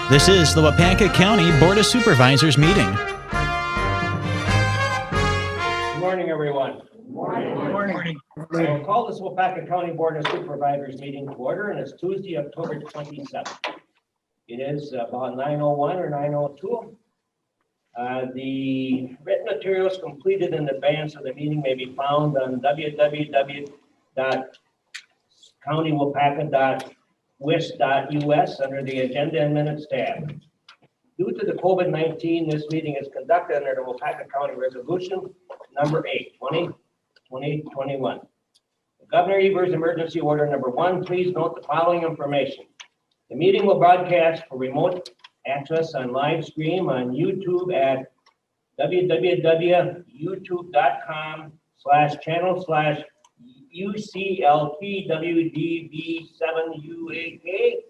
This is the Waupaca County Board of Supervisors meeting. Good morning, everyone. Good morning. I will call this Waupaca County Board of Supervisors meeting to order, and it's Tuesday, October 27th. It is about 9:01 or 9:02. The written materials completed in advance of the meeting may be found on www.countywaupaca.wis.us under the Agenda and Minutes tab. Due to the COVID-19, this meeting is conducted under the Waupaca County Resolution number 8, 2021. Governor Evers Emergency Order number 1, please note the following information. The meeting will broadcast for remote access on live stream on YouTube at www.youtube.com/channel/UCLPWDV7UAK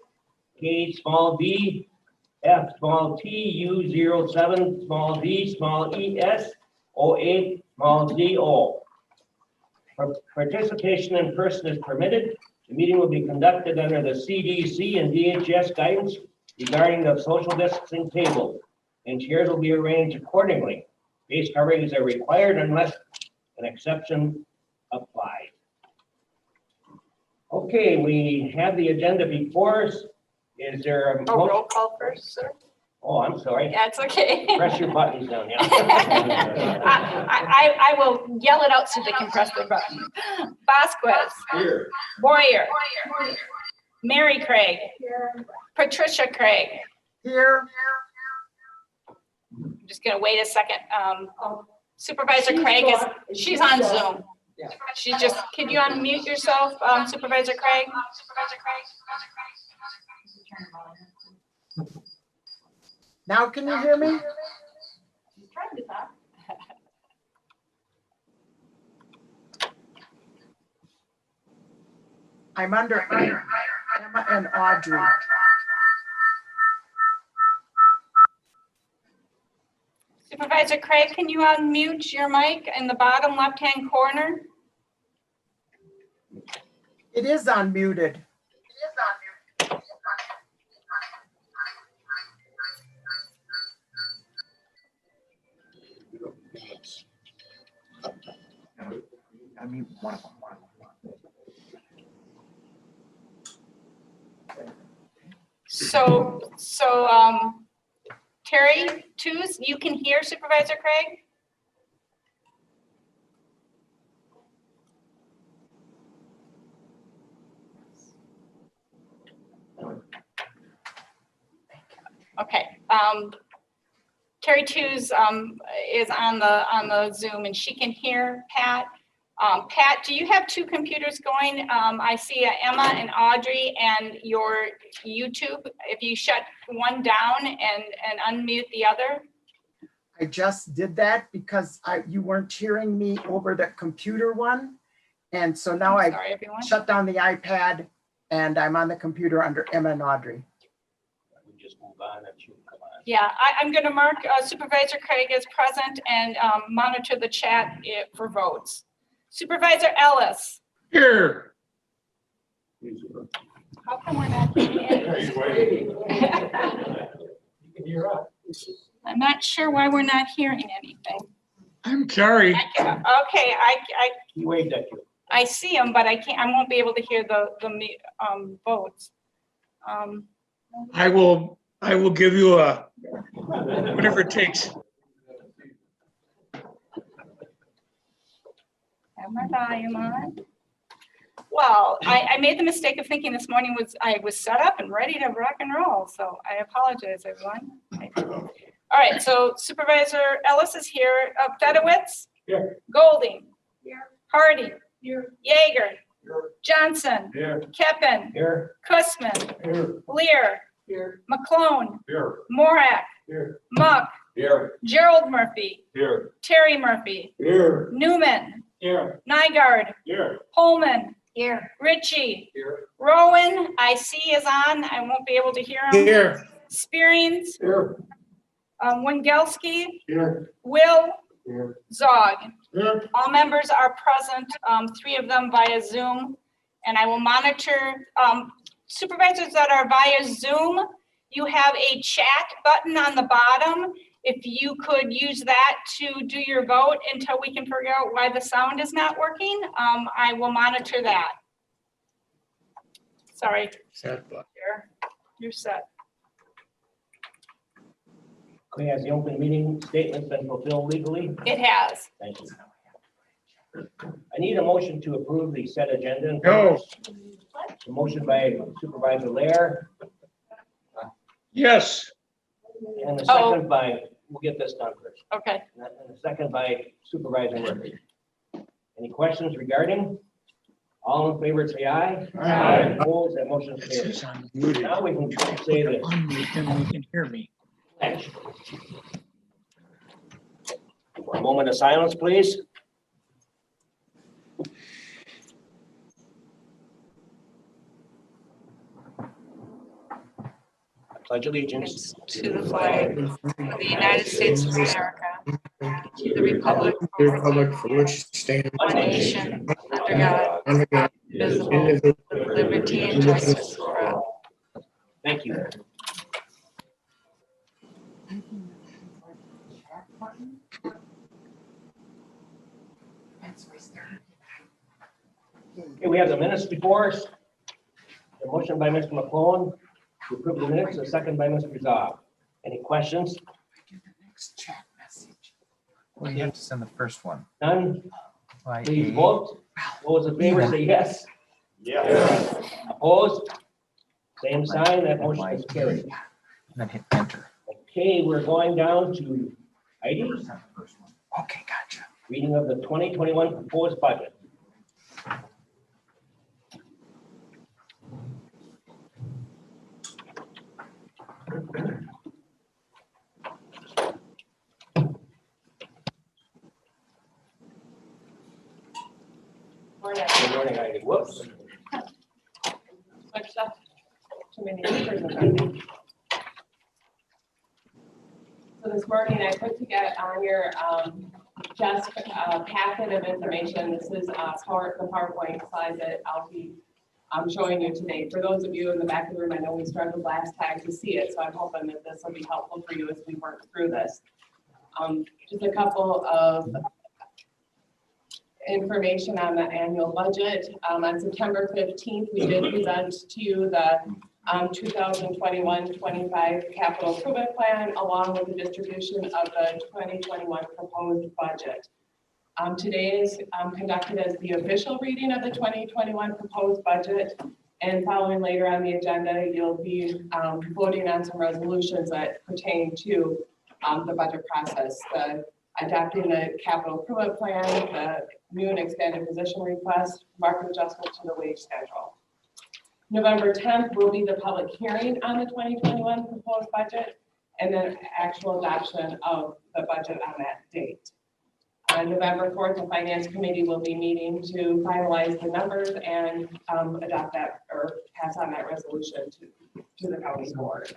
K small d F small t U07 small d small es 08 small do. Participation in person is permitted. The meeting will be conducted under the CDC and DHS guidance regarding the social distancing table, and chairs will be arranged accordingly. Face coverings are required unless an exception applies. Okay, we have the agenda before us. Is there a Oh, roll call first, sir? Oh, I'm sorry. That's okay. Press your buttons down, yeah. I will yell it out so they can press their button. Vasquez. Here. Boyer. Mary Craig. Patricia Craig. Here. I'm just gonna wait a second. Supervisor Craig she's on Zoom. Yeah. She's just, could you unmute yourself, Supervisor Craig? Now can you hear me? I'm under Emma and Audrey. Supervisor Craig, can you unmute your mic in the bottom left-hand corner? It is unmuted. I mean, one of them. So, Terry Tews, you can hear Supervisor Craig? Okay, Terry Tews is on the Zoom and she can hear Pat. Pat, do you have two computers going? I see Emma and Audrey and your YouTube. If you shut one down and unmute the other. I just did that because you weren't hearing me over the computer one. And so now I Sorry, everyone. shut down the iPad and I'm on the computer under Emma and Audrey. We just move on and you come on. Yeah, I'm going to mark Supervisor Craig as present and monitor the chat for votes. Supervisor Ellis. Here. How come we're not hearing? You can hear us. I'm not sure why we're not hearing anything. I'm sorry. Okay, He waved at you. I see him, but I won't be able to hear the votes. I will give you a, whatever it takes. Have my volume on. Well, I made the mistake of thinking this morning I was set up and ready to rock and roll, so I apologize, everyone. All right, so Supervisor Ellis is here. Fedowitz? Here. Golding? Here. Hardy? Here. Yeager? Here. Johnson? Here. Keppen? Here. Kussman? Here. Lear? Here. McClone? Here. Morak? Here. Muck? Here. Gerald Murphy? Here. Terry Murphy? Here. Newman? Here. Nygaard? Here. Holman? Here. Ritchie? Here. Rowan, I see is on. I won't be able to hear him. Here. Spearings, Here. Wengelski, Here. Will, Here. Zog. Here. All members are present, 3 of them via Zoom, and I will monitor supervisors that are via Zoom. You have a chat button on the bottom. If you could use that to do your vote until we can figure out why the sound is not working, I will monitor that. Sorry, Sad butt. you're set. Okay, has the open meeting statement been fulfilled legally? It has. Thank you. I need a motion to approve the set agenda. No. A motion by Supervisor Lair Yes. and a second by, we'll get this done first. Okay. And a second by Supervisor Murphy. Any questions regarding? All in favor, say aye. Aye. Opposed, that motion is This carried. is unmuted. Now we can say this. Unmute, then we can hear me. For a moment of silence, please. I pledge allegiance To the flag of the United States of America, to the republic For which it stands one nation, under God, under God, indivisible, indivisible, with liberty and justice for all. Thank you. Okay, we have the minutes before us. A motion by Mr. McClone to approve the minutes, a second by Mr. Rezav. Any questions? Next chat message. Well, you have to send the first one. None? Like Please eight. vote. Those in favor say yes. Yeah. Opposed? Same sign, that motion is carried. And then hit enter. Okay, we're going down to items, Send the first one. Okay, gotcha. reading of the 2021 proposed budget. Good morning, Heidi. Whoops. Switched up. Too many papers in front of me. So this morning I put together on your desk packet of information. This is the PowerPoint slide that I'll be showing you today. For those of you in the back of the room, I know we struggled last time to see it, so I'm hoping that this will be helpful for you as we work through this. Just a couple of information on the annual budget. On September 15th, we did present to you the 2021-25 capital improvement plan, along with the distribution of the 2021 proposed budget. Today is conducted as the official reading of the 2021 proposed budget, and following later on the agenda, you'll be voting on some resolutions that pertain to the budget process. Adopting the capital improvement plan, the new and expanded position request, market adjustment to the wage schedule. November 10th will be the public hearing on the 2021 proposed budget, and then actual adoption of the budget on that date. On November 4th, the Finance Committee will be meeting to finalize the numbers and adopt that or pass on that resolution to the county board.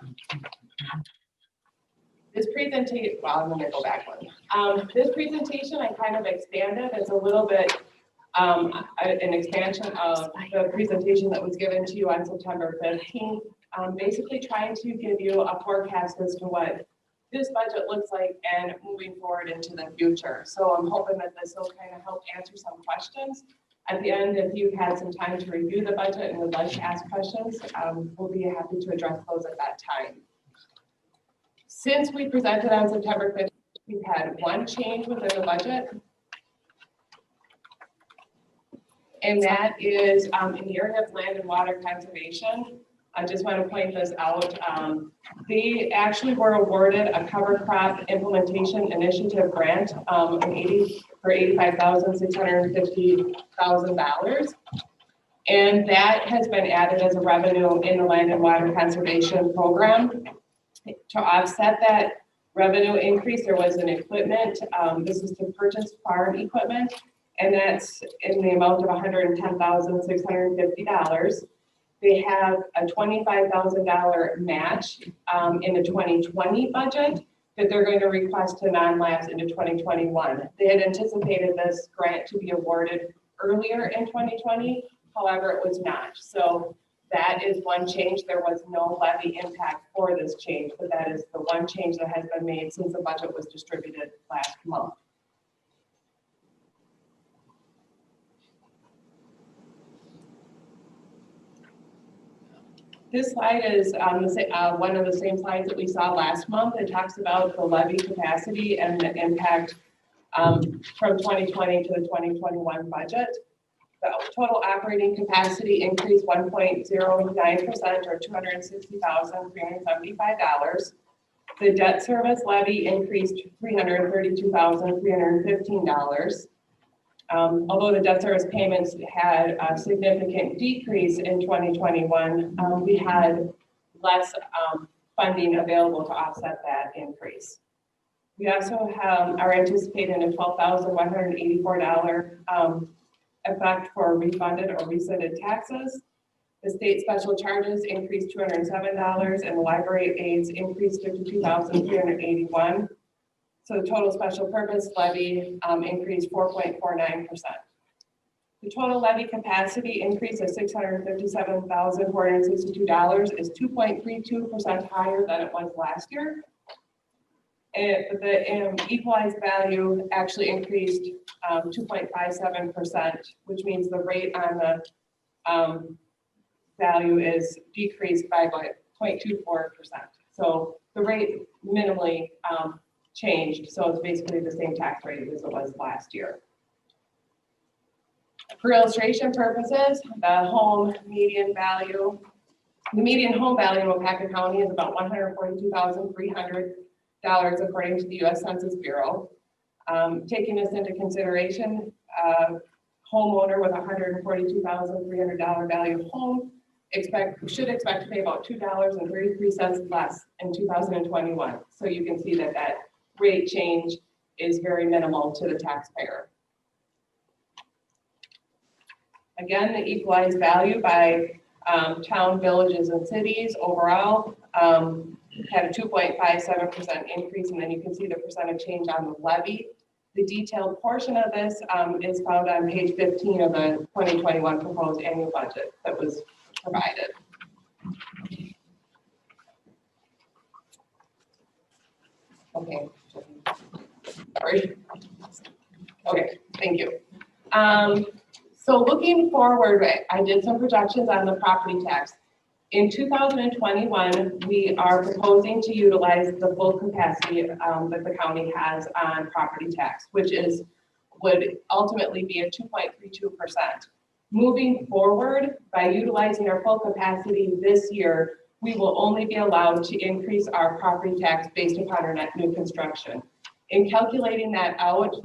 This presentation, well, I'm gonna go back one. This presentation I kind of expanded. It's a little bit an expansion of the presentation that was given to you on September 15th. Basically trying to give you a forecast as to what this budget looks like and moving forward into the future. So I'm hoping that this will kind of help answer some questions. At the end, if you've had some time to review the budget and would like to ask questions, we'll be happy to address those at that time. Since we presented on September 15th, we've had one change within the budget. And that is in the area of land and water conservation. I just want to point this out. They actually were awarded a cover crop implementation initiative grant for $85,650,000. And that has been added as a revenue in the land and water conservation program. To offset that revenue increase, there was an equipment, this is to purchase farm equipment, and that's in the amount of $110,650. They have a $25,000 match in the 2020 budget that they're going to request to non-lapse into 2021. They had anticipated this grant to be awarded earlier in 2020, however, it was not. So That is one change. There was no levy impact for this change, but that is the one change that has been made since the budget was distributed last month. This slide is one of the same slides that we saw last month. It talks about the levy capacity and the impact from 2020 to the 2021 budget. The total operating capacity increased 1.09% or $260,375. The debt service levy increased $332,315. Although the debt service payments had a significant decrease in 2021, we had less funding available to offset that increase. We also are anticipating a $12,184 effect for refunded or rescinded taxes. The state special charges increased $207 and the library aids increased $52,381. So the total special purpose levy increased 4.49%. The total levy capacity increase of $657,462 is 2.32% higher than it was last year. And the equalized value actually increased 2.57%, which means the rate on the value is decreased by 0.24%. So the rate minimally changed, so it's basically the same tax rate as it was last year. For illustration purposes, the median home value in Waupaca County is about $142,300 according to the U.S. Census Bureau. Taking this into consideration, homeowner with $142,300 value of home should expect to pay about $2.33 less in 2021. So you can see that that rate change is very minimal to the taxpayer. Again, the equalized value by town, villages, and cities overall had a 2.57% increase, and then you can see the percentage change on the levy. The detailed portion of this is found on page 15 of the 2021 proposed annual budget that was provided. Okay. Sorry. Okay, thank you. So looking forward, I did some projections on the property tax. In 2021, we are proposing to utilize the full capacity that the county has on property tax, which would ultimately be a 2.32%. Moving forward, by utilizing our full capacity this year, we will only be allowed to increase our property tax based upon our net new construction. In calculating that out,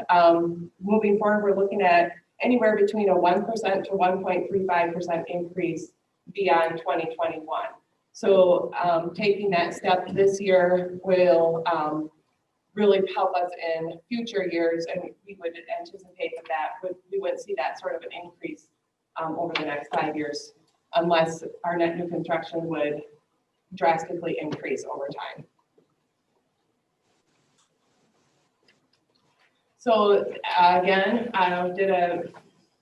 moving forward, we're looking at anywhere between a 1% to 1.35% increase beyond 2021. So taking that step this year will really help us in future years, and we would anticipate that we wouldn't see that sort of an increase over the next 5 years unless our net new construction would drastically increase over time. So again, I did a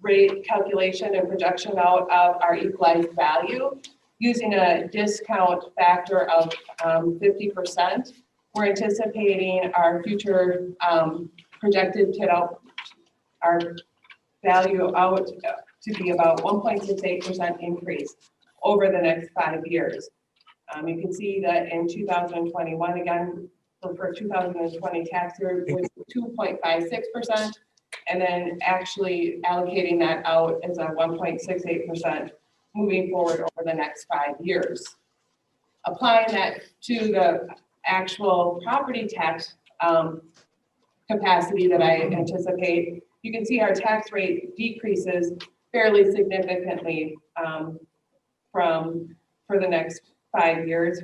rate calculation and projection out of our equalized value using a discount factor of 50%. We're anticipating our future projected our value out to be about 1.68% increase over the next 5 years. You can see that in 2021, again, for 2020 tax year was 2.56%, and then actually allocating that out as a 1.68% moving forward over the next 5 years. Applying that to the actual property tax capacity that I anticipate, you can see our tax rate decreases fairly significantly for the next 5 years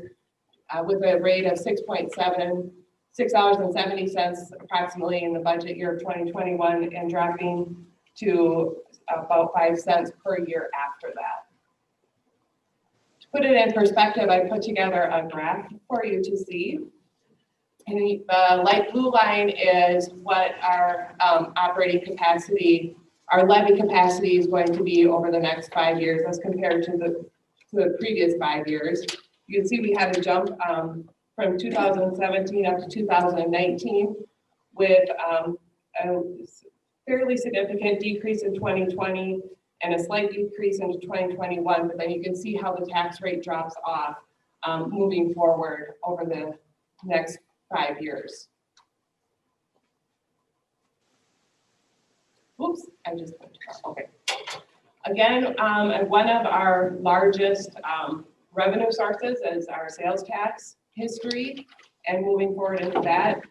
with a rate of $6.70 approximately in the budget year of 2021 and dropping to about 5 cents per year after that. To put it in perspective, I put together a graph for you to see. And the light blue line is what our operating capacity, our levy capacity is going to be over the next 5 years as compared to the previous 5 years. You can see we had a jump from 2017 up to 2019 with a fairly significant decrease in 2020 and a slight decrease into 2021, but then you can see how the tax rate drops off moving forward over the next 5 years. Oops, I just went too far. Okay. Again, one of our largest revenue sources is our sales tax history, and moving forward into that.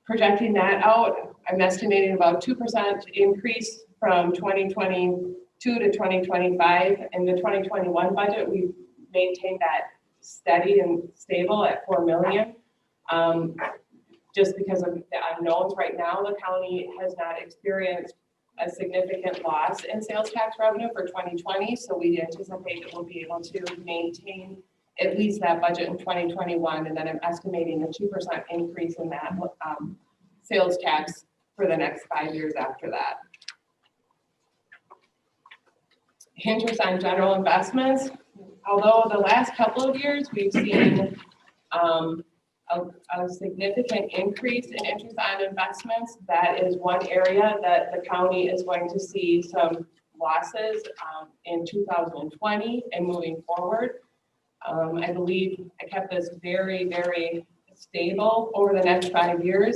Projecting that out, I'm estimating about 2% increase from 2022 to 2025. In the 2021 budget, we maintained that steady and stable at 4 million. Just because of the unknowns right now, the county has not experienced a significant loss in sales tax revenue for 2020. So we anticipate that we'll be able to maintain at least that budget in 2021. And then I'm estimating a 2% increase in that sales tax for the next 5 years after that. Interest on general investments. Although the last couple of years we've seen a significant increase in interest on investments, that is one area that the county is going to see some losses in 2020 and moving forward. I believe I kept this very, very stable over the next 5 years,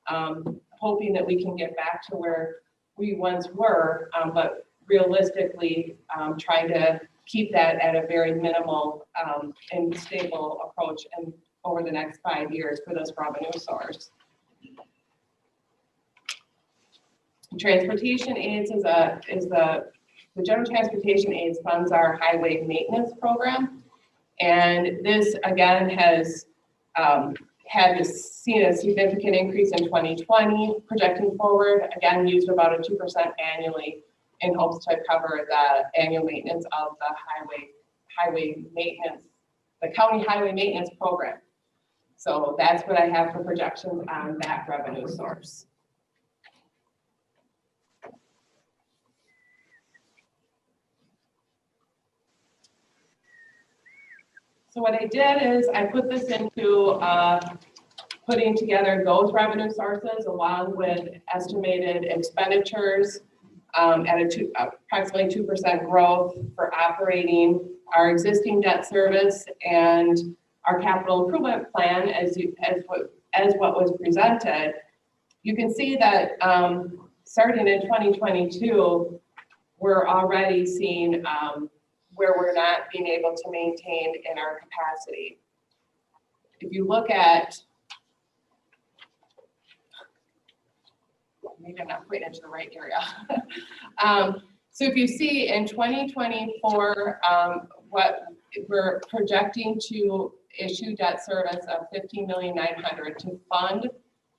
hoping that we can get back to where we once were, but realistically try to keep that at a very minimal and stable approach and over the next 5 years for this revenue source. Transportation aids the general transportation aids funds our highway maintenance program. And this again has seen a significant increase in 2020, projecting forward, again, used about a 2% annually in hopes to cover the annual maintenance of the highway maintenance, the county highway maintenance program. So that's what I have for projections on that revenue source. So what I did is I put this into putting together those revenue sources along with estimated expenditures at approximately 2% growth for operating our existing debt service and our capital improvement plan as what was presented. You can see that starting in 2022, we're already seeing where we're not being able to maintain in our capacity. If you look at, maybe I'm not pointing into the right area. So if you see in 2024, what we're projecting to issue debt service of $15,900,000 to fund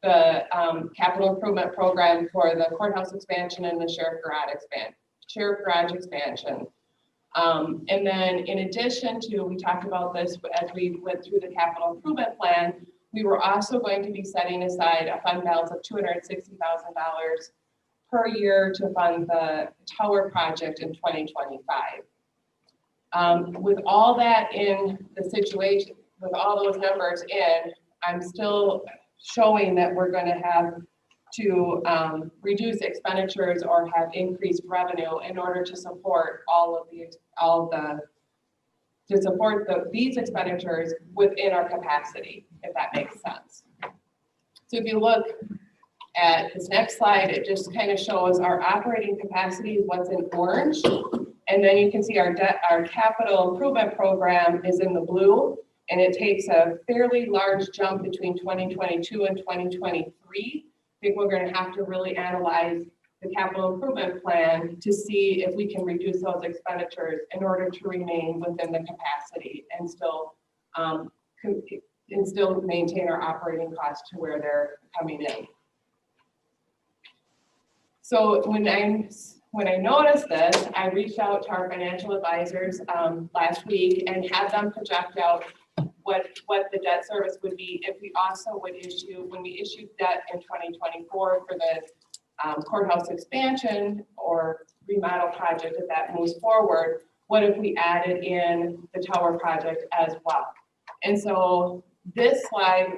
the capital improvement program for the courthouse expansion and the sheriff garage expansion. And then in addition to, we talked about this as we went through the capital improvement plan, we were also going to be setting aside a fund balance of $260,000 per year to fund the tower project in 2025. With all that in the situation, with all those numbers in, I'm still showing that we're going to have to reduce expenditures or have increased revenue in order to support these expenditures within our capacity, if that makes sense. So if you look at this next slide, it just kind of shows our operating capacity, what's in orange. And then you can see our capital improvement program is in the blue, and it takes a fairly large jump between 2022 and 2023. I think we're going to have to really analyze the capital improvement plan to see if we can reduce those expenditures in order to remain within the capacity and still maintain our operating costs to where they're coming in. So when I noticed this, I reached out to our financial advisors last week and had them project out what the debt service would be if we also would issue, when we issued debt in 2024 for the courthouse expansion or remodel project, if that moves forward, what if we added in the tower project as well? And so this slide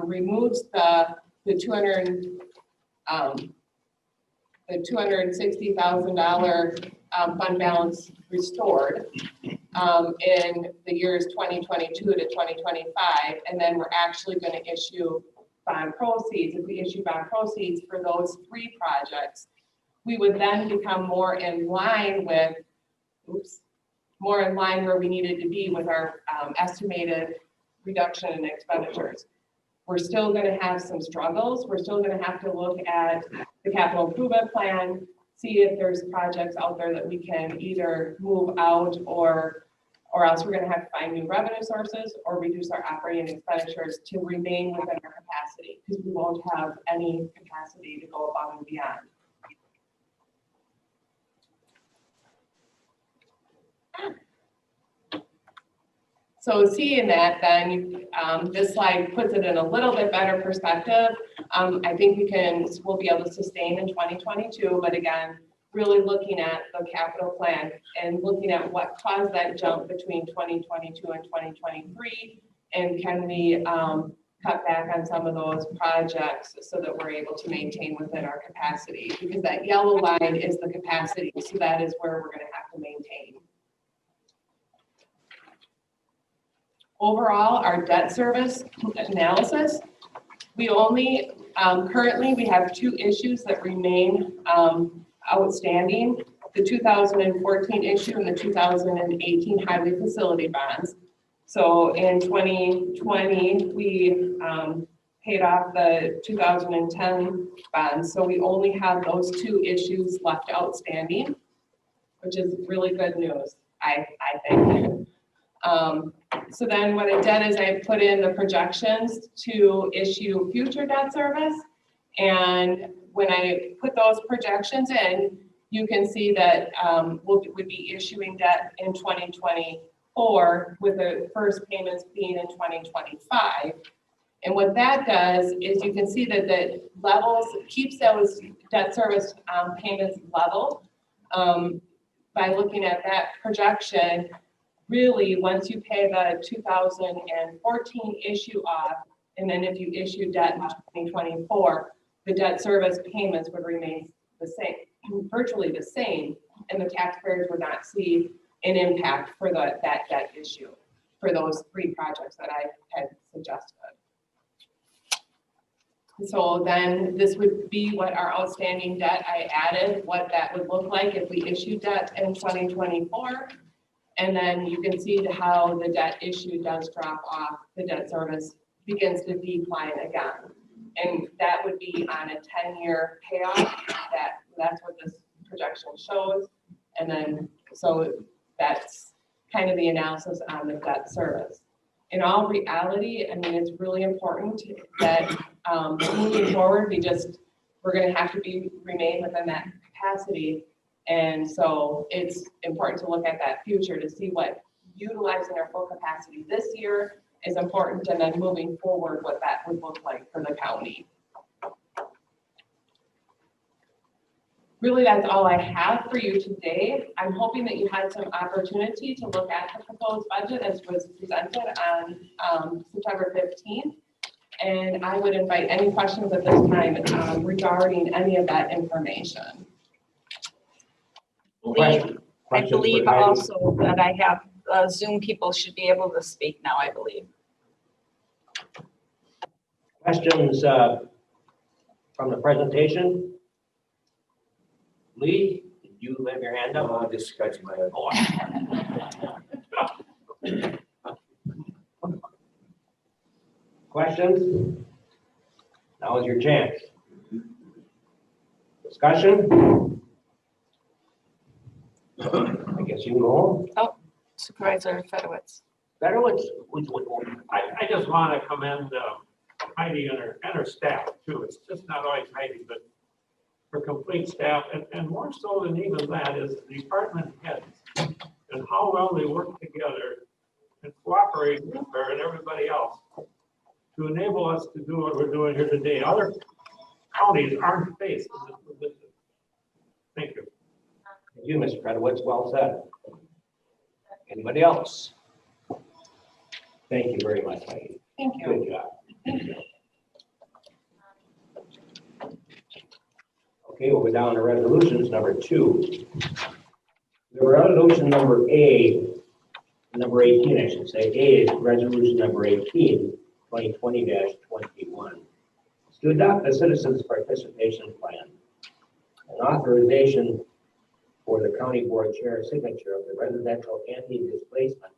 removes the $260,000 fund balance restored in the years 2022 to 2025, and then we're actually going to issue bond proceeds. If we issue bond proceeds for those 3 projects, we would then become more in line with, more in line where we needed to be with our estimated reduction in expenditures. We're still going to have some struggles. We're still going to have to look at the capital improvement plan, see if there's projects out there that we can either move out or else we're going to have to find new revenue sources or reduce our operating expenditures to remain within our capacity, because we won't have any capacity to go above and beyond. So seeing that, then this slide puts it in a little bit better perspective. I think we'll be able to sustain in 2022, but again, really looking at the capital plan and looking at what caused that jump between 2022 and 2023, and can we cut back on some of those projects so that we're able to maintain within our capacity, because that yellow line is the capacity, so that is where we're going to have to maintain. Overall, our debt service analysis, we only, currently we have 2 issues that remain outstanding, the 2014 issue and the 2018 highway facility bonds. So in 2020, we paid off the 2010 bonds. So we only have those 2 issues left outstanding, which is really good news, I think. So then what I did is I put in the projections to issue future debt service. And when I put those projections in, you can see that we'd be issuing debt in 2024 with the first payments being in 2025. And what that does is you can see that the levels keeps those debt service payments level by looking at that projection. Really, once you pay the 2014 issue off, and then if you issue debt in 2024, the debt service payments would remain the same, virtually the same, and the taxpayers would not see an impact for that debt issue for those 3 projects that I had suggested. So then this would be what our outstanding debt, I added what that would look like if we issued debt in 2024. And then you can see how the debt issue does drop off. The debt service begins to decline again. And that would be on a 10-year payoff. That's what this projection shows. And then, so that's kind of the analysis on the debt service. In all reality, I mean, it's really important that moving forward, we're going to have to remain within that capacity. And so it's important to look at that future to see what utilizing our full capacity this year is important, and then moving forward, what that would look like for the county. Really, that's all I have for you today. I'm hoping that you had some opportunity to look at the proposed budget as was presented on September 15th. And I would invite any questions at this time regarding any of that information. I believe also that I have Zoom people should be able to speak now, I believe. Questions from the presentation? Lee, did you have your hand up? I'll just scratch my head. Questions? Now is your chance. Discussion? I guess you can go home. Supervisor Fedowitz. Fedowitz? I just want to commend Heidi and her staff too. It's just not always Heidi, but her complete staff, and more so than even that is the department heads and how well they work together and cooperate with her and everybody else to enable us to do what we're doing here today. Other counties aren't faced in this position. Thank you. Thank you, Mr. Fedowitz. Well said. Anybody else? Thank you very much, Heidi. Thank you. Good job. Okay, we'll go down to resolutions, number 2. The resolution number 18, I should say. A is resolution number 18, 2020-21. It's to adopt the citizens participation plan. An authorization for the county board chair signature of the residential anti-displacement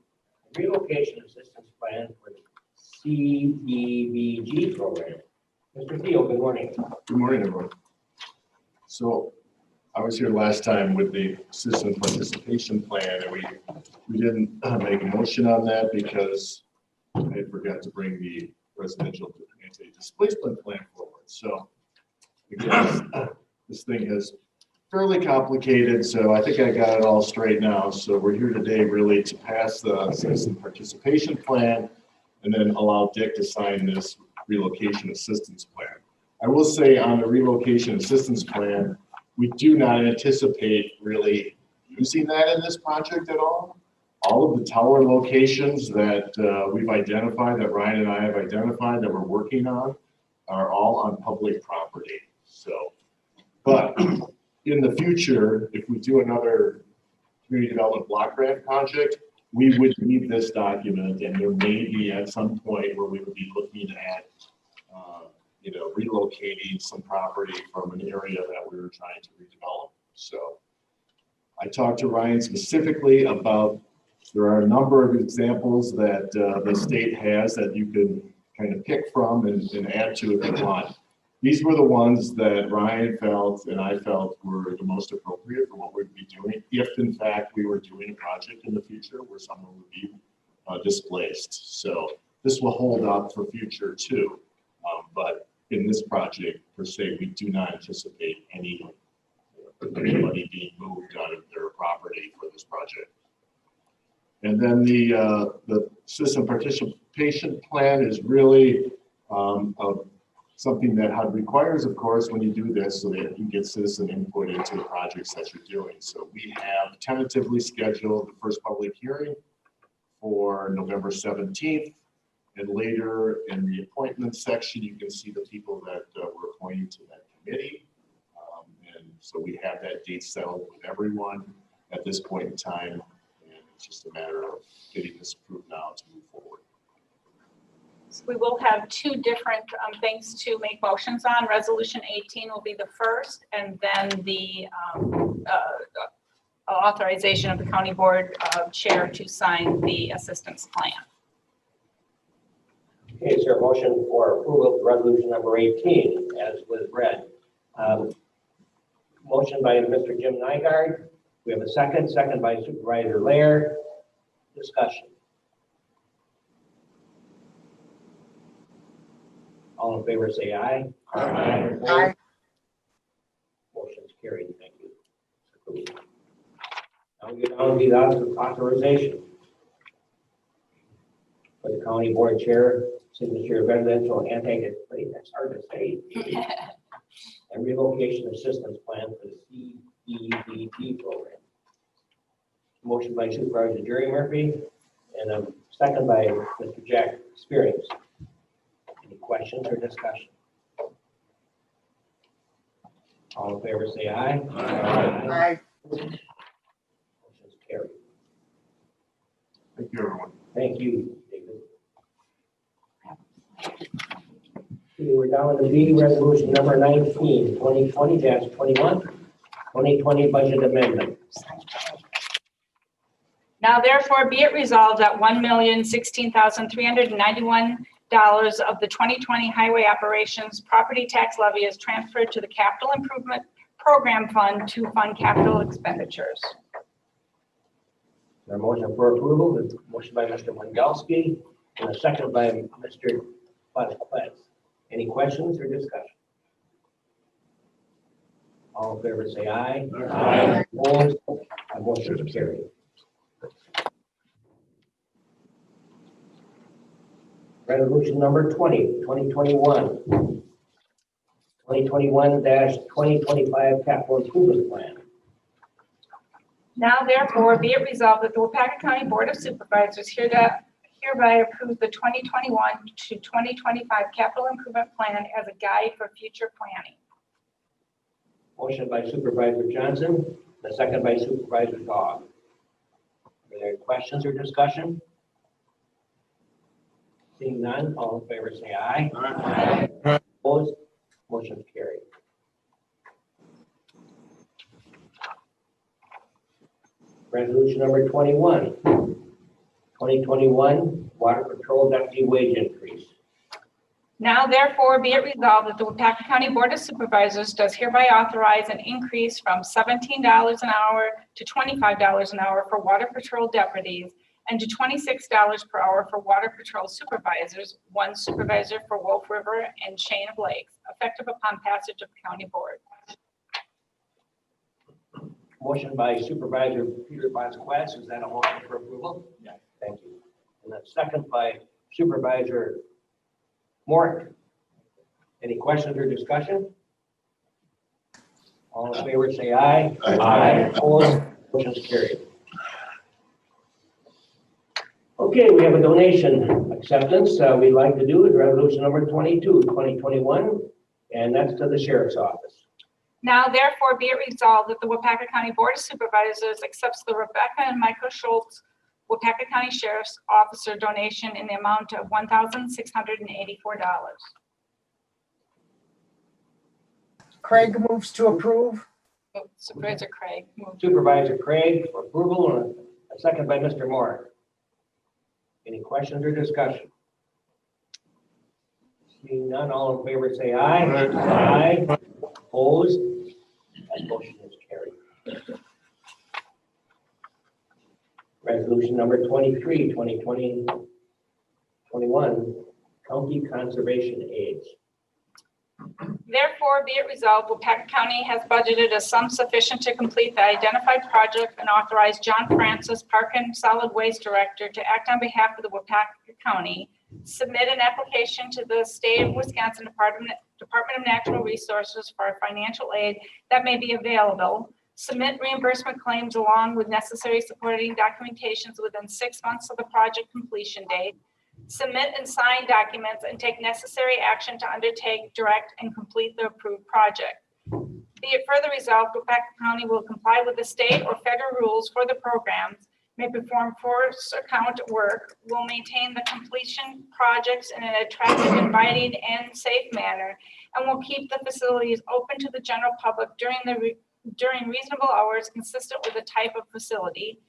and relocation assistance plan for the CDBG program. Mr. Thiel, good morning. Good morning, everyone. So I was here last time with the citizen participation plan, and we didn't make a motion on that because I forgot to bring the residential anti-displacement plan forward. So again, this thing is fairly complicated, so I think I got it all straight now. So we're here today really to pass the citizen participation plan and then allow Dick to sign this relocation assistance plan. I will say on the relocation assistance plan, we do not anticipate really using that in this project at all. All of the tower locations that we've identified, that Ryan and I have identified that we're working on, are all on public property. So, but in the future, if we do another community development block grant project, we would need this document, and there may be at some point where we would be looking at relocating some property from an area that we were trying to redevelop. So I talked to Ryan specifically about, there are a number of examples that the state has that you can kind of pick from and add to if you want. These were the ones that Ryan felt and I felt were the most appropriate for what we'd be doing, if in fact we were doing a project in the future where someone would be displaced. So this will hold up for future too. But in this project per se, we do not anticipate anybody being moved out of their property for this project. And then the citizen participation plan is really something that HUD requires, of course, when you do this, so that you get citizen input into the projects that you're doing. So we have tentatively scheduled the first public hearing for November 17th. And later in the appointment section, you can see the people that were appointed to that committee. And so we have that date settled with everyone at this point in time. And it's just a matter of getting this approved now to move forward. So we will have 2 different things to make motions on. Resolution 18 will be the first, and then the authorization of the county board chair to sign the assistance plan. Okay, is there a motion for approval of resolution number 18 as was read? Motion by Mr. Jim Nygaard. We have a second by Supervisor Laird. Discussion. All in favor say aye. Aye. Motion's carried. Thank you. Now we go down to the authorization for the county board chair, signature of residential anti-displacement, that's hard to say, and relocation assistance plan for the CDBG program. Motion by Supervisor Jerry Murphy and a second by Mr. Jack Spearings. Any questions or discussion? All in favor say aye. Aye. Motion's carried. Thank you, everyone. Thank you, David. Okay, we're down to B, resolution number 19, 2020-21, 2020 budget amendment. Now therefore be it resolved that $1,016,391 of the 2020 highway operations property tax levy is transferred to the capital improvement program fund to fund capital expenditures. Our motion for approval, the motion by Mr. Wengalski and a second by Mr. Butts. Any questions or discussion? All in favor say aye. Aye. Opposed? Motion is carried. Resolution number 20, 2021. 2021-2025 capital improvement plan. Now therefore be it resolved that the Waupaca County Board of Supervisors hereby approves the 2021 to 2025 capital improvement plan as a guide for future planning. Motion by Supervisor Johnson, the second by Supervisor Gog. Are there questions or discussion? Seeing none, all in favor say aye. Aye. Opposed? Motion carried. Resolution number 21, 2021 Water Patrol Deputy Wage Increase. Now therefore be it resolved that the Waupaca County Board of Supervisors does hereby authorize an increase from $17 an hour to $25 an hour for water patrol deputies and to $26 per hour for water patrol supervisors, one supervisor for Wolf River and Chain of Lakes, effective upon passage of the county board. Motion by Supervisor Peter Vasquez. Is that a motion for approval? Yeah. Thank you. And that's second by Supervisor Moore. Any questions or discussion? All in favor say aye. Aye. Opposed? Motion is carried. Okay, we have a donation acceptance. We'd like to do is resolution number 22, 2021, and that's to the Sheriff's Office. Now therefore be it resolved that the Waupaca County Board of Supervisors accepts the Rebecca and Michael Schultz Waupaca County Sheriff's Officer donation in the amount of $1,684. Craig moves to approve. Supervisor Craig moved. Supervisor Craig for approval, and a second by Mr. Moore. Any questions or discussion? Seeing none, all in favor say aye. Aye. Opposed? That motion is carried. Resolution number 23, 2021, County Conservation Aids. Therefore, be it resolved, Waupaca County has budgeted a sum sufficient to complete the identified project and authorize John Francis, Park and Solid Waste Director, to act on behalf of the Waupaca County, submit an application to the State of Wisconsin Department of Natural Resources for financial aid that may be available, submit reimbursement claims along with necessary supporting documentations within 6 months of the project completion date, submit and sign documents, and take necessary action to undertake, direct, and complete the approved project. Be it further resolved, Waupaca County will comply with the state or federal rules for the programs, may perform force account work, will maintain the completion projects in an attractive, inviting, and safe manner, and will keep the facilities open to the general public during reasonable hours consistent with the type of facility,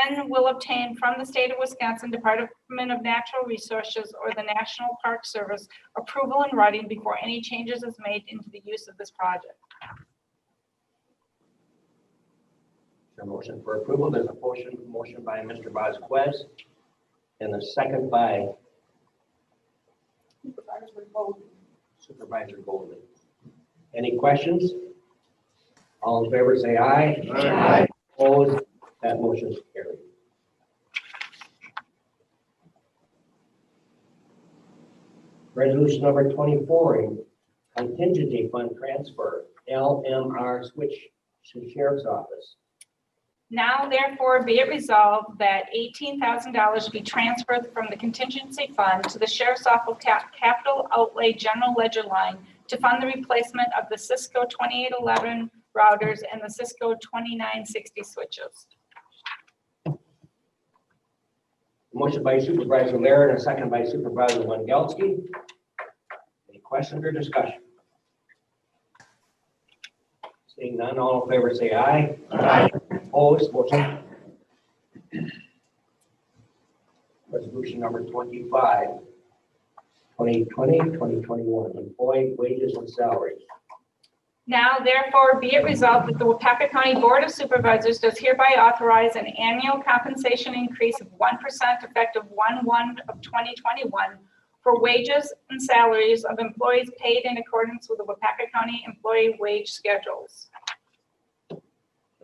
and will obtain from the State of Wisconsin Department of Natural Resources or the National Park Service approval in writing before any changes is made into the use of this project. A motion for approval. There's a motion by Mr. Vasquez and a second by Supervisor Golden. Any questions? All in favor say aye. Aye. Opposed? That motion is carried. Resolution number 24, contingency fund transfer, LMR switch to Sheriff's Office. Now therefore be it resolved that $18,000 be transferred from the contingency fund to the Sheriff's Office capital outlay general ledger line to fund the replacement of the Cisco 2811 routers and the Cisco 2960 switches. Motion by Supervisor Laird and a second by Supervisor Wengelski. Any questions or discussion? Seeing none, all in favor say aye. Aye. Opposed? Motion. Resolution number 25, 2020-2021, employee wages and salaries. Now therefore be it resolved that the Waupaca County Board of Supervisors does hereby authorize an annual compensation increase of 1% effective 1/1/2021 for wages and salaries of employees paid in accordance with the Waupaca County employee wage schedules.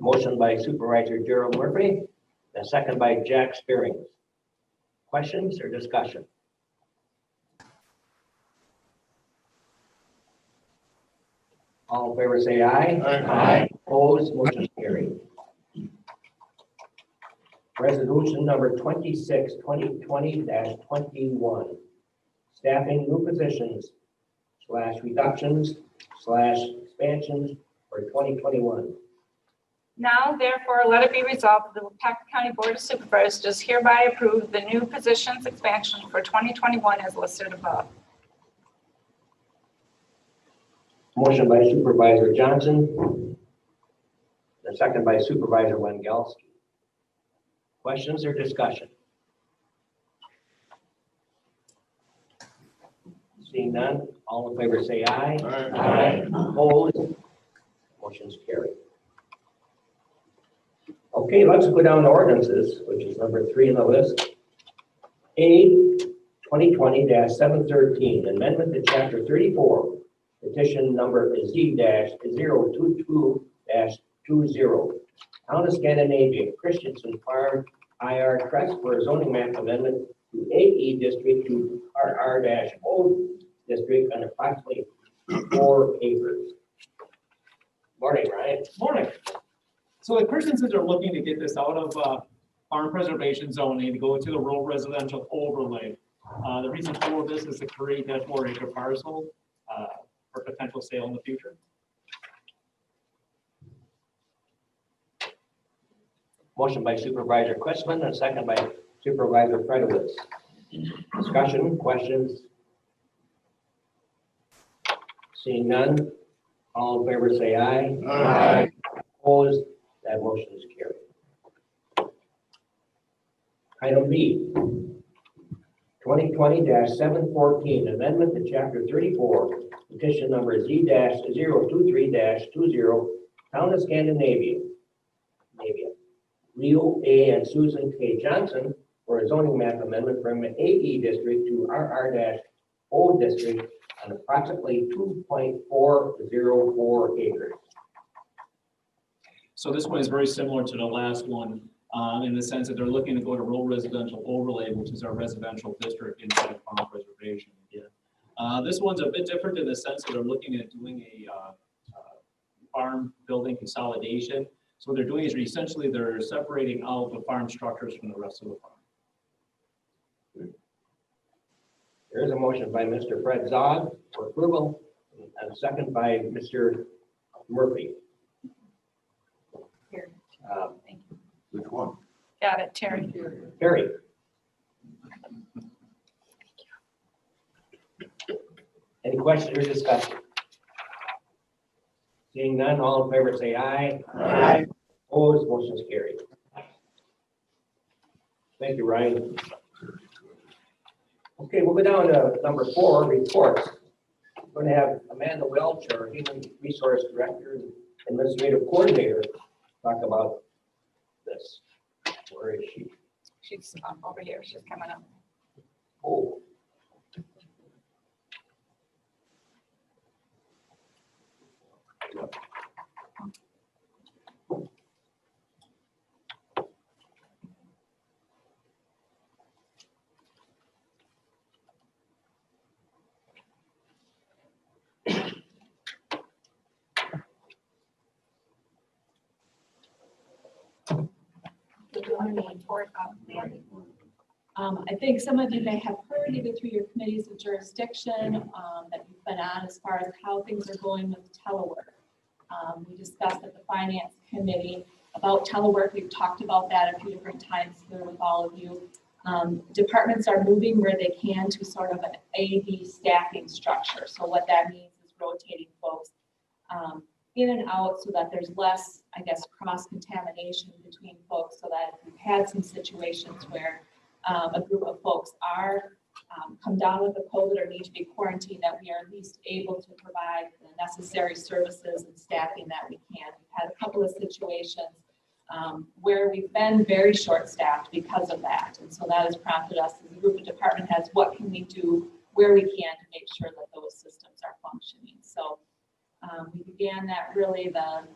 Motion by Supervisor Gerald Murphy, and second by Jack Spearing. Questions or discussion? All in favor say aye. Aye. Opposed? Motion carried. Resolution number 26, 2020-21. Staffing new positions / reductions / expansions for 2021. Now therefore, let it be resolved, that the Waupaca County Board of Supervisors does hereby approve the new positions expansion for 2021 as listed above. Motion by Supervisor Johnson. And second by Supervisor Wengelski. Questions or discussion? Seeing none, all in favor say aye. Aye. Opposed? Motion's carried. Okay, let's go down to ordinances, which is number 3 in the list. A 2020-713, amendment to chapter 34, petition number Z-022-20, Town of Scandinavia, Christensen Farm, IR Trust for a zoning map amendment to AE district to RR-O district on approximately 4 acres. Morning, Ryan. Morning. So the Christiansens are looking to get this out of farm preservation zoning to go to the rural residential overlay. The reason for this is to create that 4 acre parcel for potential sale in the future. Motion by Supervisor Quistman and second by Supervisor Fredowitz. Discussion, questions? Seeing none, all in favor say aye. Aye. Opposed, that motion is carried. Item B, 2020-714, amendment to chapter 34, petition number Z-023-20, Town of Scandinavia. Leo A. and Susan K. Johnson for a zoning map amendment from AE district to RR-O district on approximately 2.404 acres. So this one is very similar to the last one in the sense that they're looking to go to rural residential overlay, which is our residential district inside of farm preservation again. This one's a bit different in the sense that they're looking at doing a farm building consolidation. So what they're doing is essentially they're separating out the farm structures from the rest of the farm. There is a motion by Mr. Fred Zog for approval and a second by Mr. Murphy. Here. Thank you. Which one? Got it, Terry. Terry. Any questions or discussion? Seeing none, all in favor say aye. Aye. Opposed, motion is carried. Thank you, Ryan. Okay, we'll go down to number 4, reports. We're going to have Amanda Welch, our Human Resource Director and Administrative Coordinator, talk about this. Where is she? She's over here. She's coming up. Oh. I think some of you may have heard either through your committees of jurisdiction that you've been on as far as how things are going with telework. We discussed at the Finance Committee about telework. We've talked about that a few different times here with all of you. Departments are moving where they can to sort of an A-B staffing structure. So what that means is rotating folks in and out so that there's less, I guess, cross-contamination between folks, so that if we've had some situations where a group of folks are come down with the COVID or need to be quarantined, that we are at least able to provide the necessary services and staffing that we can. We've had a couple of situations where we've been very short-staffed because of that. And so that has prompted us as a group of department heads, what can we do where we can to make sure that those systems are functioning. So we began that really the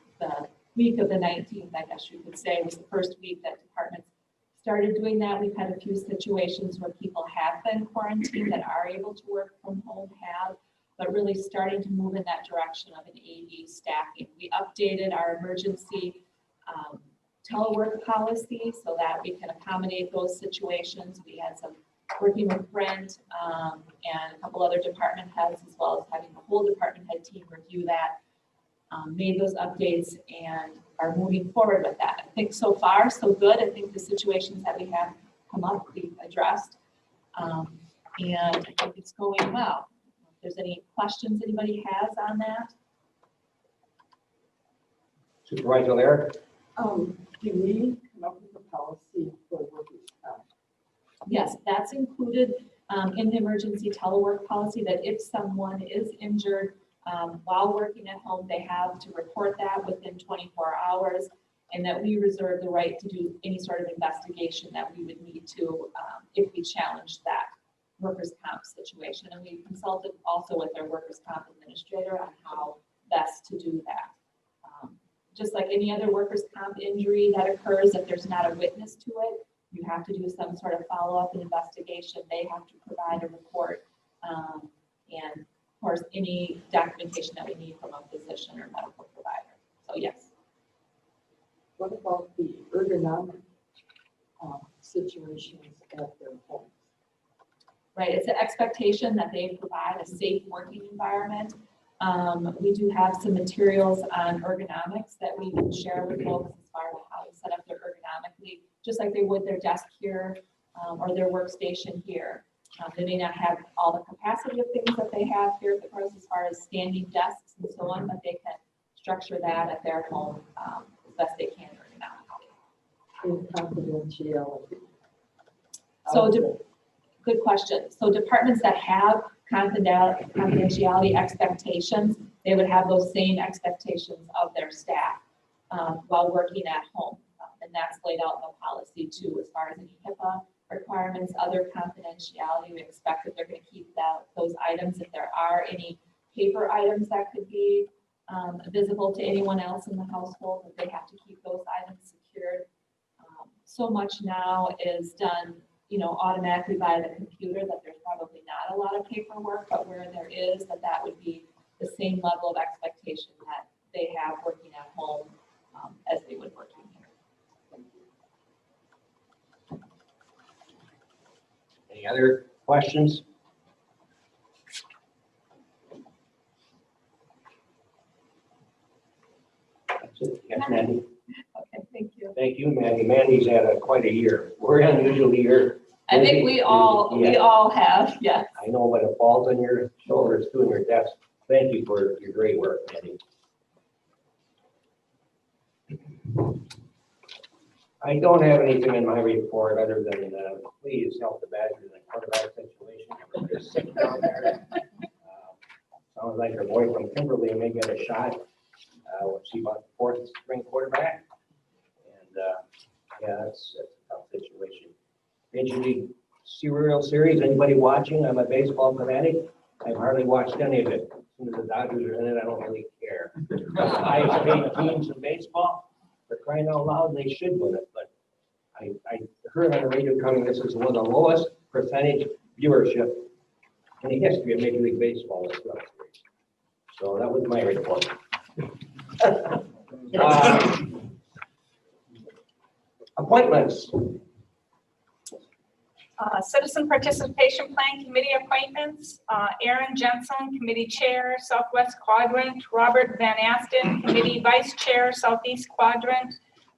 week of the 19th, I guess you could say, was the first week that departments started doing that. We've had a few situations where people have been quarantined that are able to work from home, but really starting to move in that direction of an A/B staffing. We updated our emergency telework policy so that we can accommodate those situations. We had some working with Brent and a couple other department heads, as well as having the whole department head team review that, made those updates and are moving forward with that. I think so far, so good. I think the situations that we have come up, we've addressed. And I think it's going well. If there's any questions anybody has on that? Supervisor Lair? Can we come up with a policy for workers' comp? Yes, that's included in the emergency telework policy, that if someone is injured while working at home, they have to report that within 24 hours, and that we reserve the right to do any sort of investigation that we would need to if we challenge that workers' comp situation. And we consulted also with our workers' comp administrator on how best to do that. Just like any other workers' comp injury that occurs, if there's not a witness to it, you have to do some sort of follow-up and investigation. They have to provide a report, and of course, any documentation that we need from a physician or medical provider. So yes. What about the ergonomic situations at their homes? Right, it's an expectation that they provide a safe working environment. We do have some materials on ergonomics that we can share with folks as far as how to set up their ergonomically, just like they would their desk here or their workstation here. They may not have all the capacity of things that they have here at the course as far as standing desks and so on, but they can structure that at their home as best they can ergonomically. In confidentiality? So, good question. So departments that have confidentiality expectations, they would have those same expectations of their staff while working at home. And that's laid out in the policy too, as far as any HIPAA requirements, other confidentiality. We expect that they're going to keep those items. If there are any paper items that could be visible to anyone else in the household, that they have to keep those items secured. So much now is done, automatically by the computer, that there's probably not a lot of paperwork, but where there is, that would be the same level of expectation that they have working at home as they would working here. Any other questions? That's it. Yes, Mandy. Okay, thank you. Thank you, Mandy. Mandy's had quite a year. We're unusually here. I think we all have, yes. I know, but it falls on your shoulders too, and your desk. Thank you for your great work, Mandy. I don't have anything in my report other than please help the Badgers in the quarterback situation. They're just sitting down there. Sounds like our boy from Kimberly may get a shot. We'll see about the fourth string quarterback. And yeah, that's a tough situation. Major League Serial Series, anybody watching? I'm a baseball fanatic. I've hardly watched any of it. As soon as the Dodgers are in it, I don't really care. Highest paid teams in baseball, they're crying out loud, and they should win it. But I heard on the radio coming, this is one of the lowest percentage viewership in the history of Major League Baseball. So that was my report. Appointments. Citizen Participation Plan Committee appointments. Aaron Jensen, Committee Chair, Southwest Quadrant. Robert Van Asten, Committee Vice Chair, Southeast Quadrant.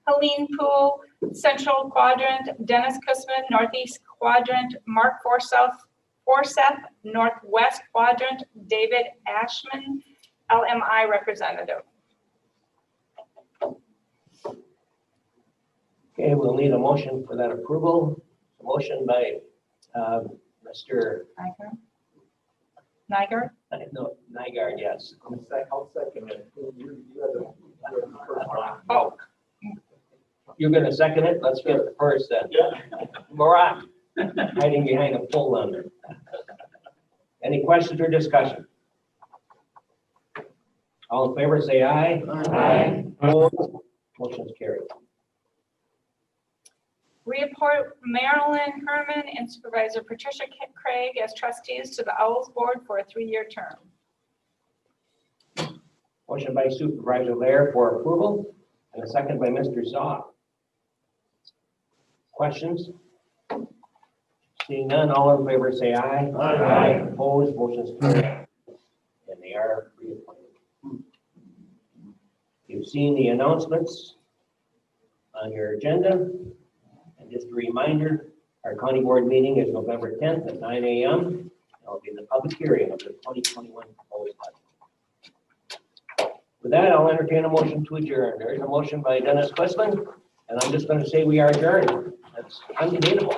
Helene Poole, Central Quadrant. Dennis Kussman, Northeast Quadrant. Mark Forsyth, Northwest Quadrant. David Ashman, LMI Representative. Okay, we'll need a motion for that approval. A motion by Mr. Nygaard? No, Nygaard, yes. I'll second it. Oh. You're gonna second it? Let's get it first then. Marat, hiding behind a pole under. Any questions or discussion? All in favor, say aye. Aye. Motion's carried. Reappoint Marilyn Herman and Supervisor Patricia Craig as trustees to the Owls Board for a 3-year term. Motion by Supervisor Lair for approval and a second by Mr. Zoff. Questions? Seeing none, all in favor say aye. Aye. Opposed, motion's carried. And they are reappointed. You've seen the announcements on your agenda. And just a reminder, our county board meeting is November 10th at 9 a.m. That'll be the public hearing of the 2021 proposed budget. With that, I'll entertain a motion to adjourn. There's a motion by Dennis Quisman, and I'm just going to say we are adjourned. That's undebatable.